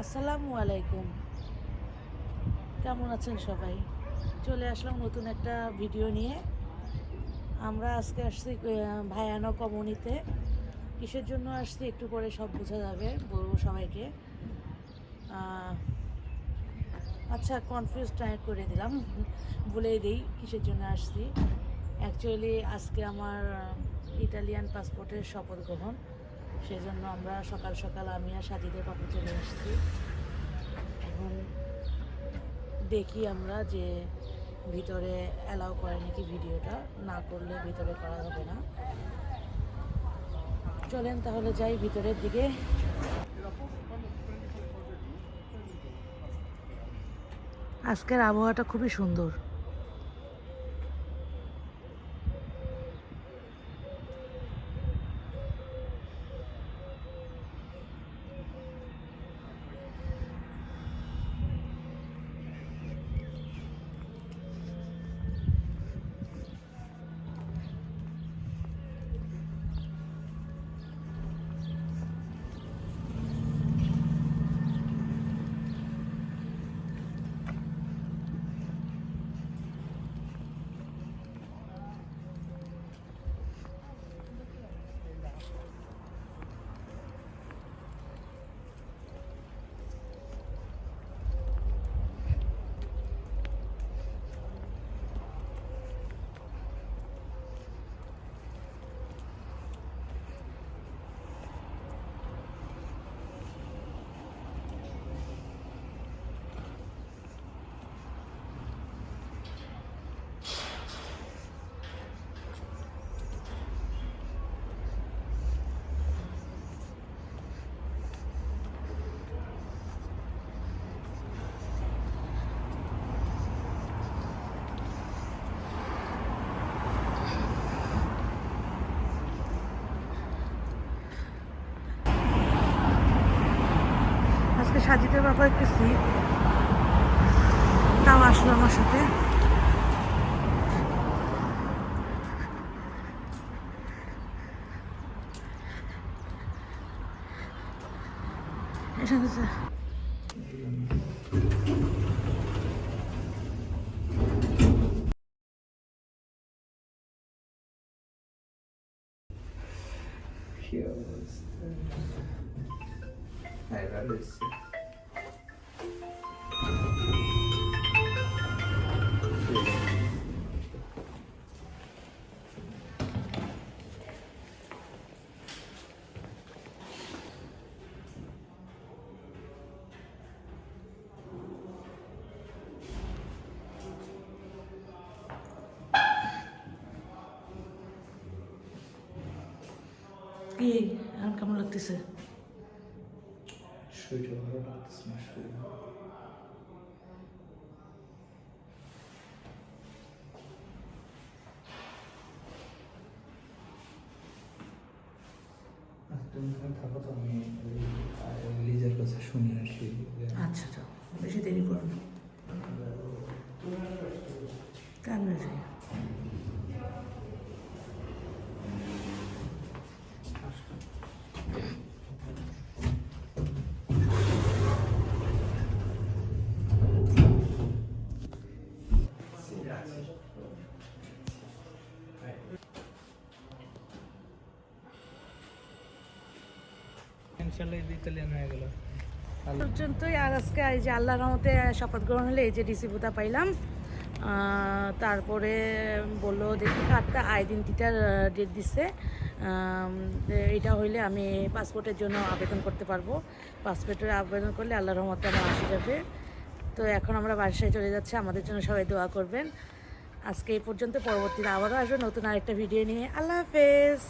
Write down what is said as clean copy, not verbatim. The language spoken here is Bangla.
আসসালামু আলাইকুম। কেমন আছেন সবাই? চলে আসলাম নতুন একটা ভিডিও নিয়ে। আমরা আজকে আসছি ভায়ানো কমিউনিতে। কিসের জন্য আসছি একটু পরে সব বোঝা যাবে, বলবো সবাইকে। আচ্ছা, কনফিউজ করে দিলাম, বলেই দিই কিসের জন্য আসছি। অ্যাকচুয়ালি আজকে আমার ইটালিয়ান পাসপোর্টের শপথ গ্রহণ। সেই জন্য আমরা সকাল সকাল আমি আর সাজিদের পাপা চলে এসেছি। এখন দেখি আমরা যে ভিতরে অ্যালাউ করে নাকি, ভিডিওটা না করলে ভিতরে করা হবে না। চলেন তাহলে যাই ভিতরের দিকে। আজকের আবহাওয়াটা খুবই সুন্দর। আজকে সাজিদের বাবা একটু সিট, তাও আসলো আমার সাথে। কি অবস্থা? হ্যাঁ, ভালো হয়েছে। কি এখন কেমন লাগতেছে? শরীরটা ভালো লাগতেছে না, শরীর তুমি থাকো তো, আমি লিজার কাছে শুনে আসি। আচ্ছা, যাও, বেশি দেরি করো না। কেন যাই? ইনশাআল্লাহ ইতালিয়ান হয়ে গেল পর্যন্তই। আর আজকে এই যে আল্লাহর রহমতে শপথ গ্রহণ হলে এই যে রিসিভটা পাইলাম। তারপরে বললো দেখি কার্ডটা আইডেন্টিটার ডেট দিচ্ছে। এটা হইলে আমি পাসপোর্টের জন্য আবেদন করতে পারবো। পাসপোর্টের আবেদন করলে আল্লাহর রহমতে আমার আসে যাবে। তো এখন আমরা বাসায় চলে যাচ্ছি, আমাদের জন্য সবাই দোয়া করবেন। আজকে এই পর্যন্ত, পরবর্তীতে আবারও আসবো নতুন আরেকটা ভিডিও নিয়ে। আল্লাহ হাফেজ।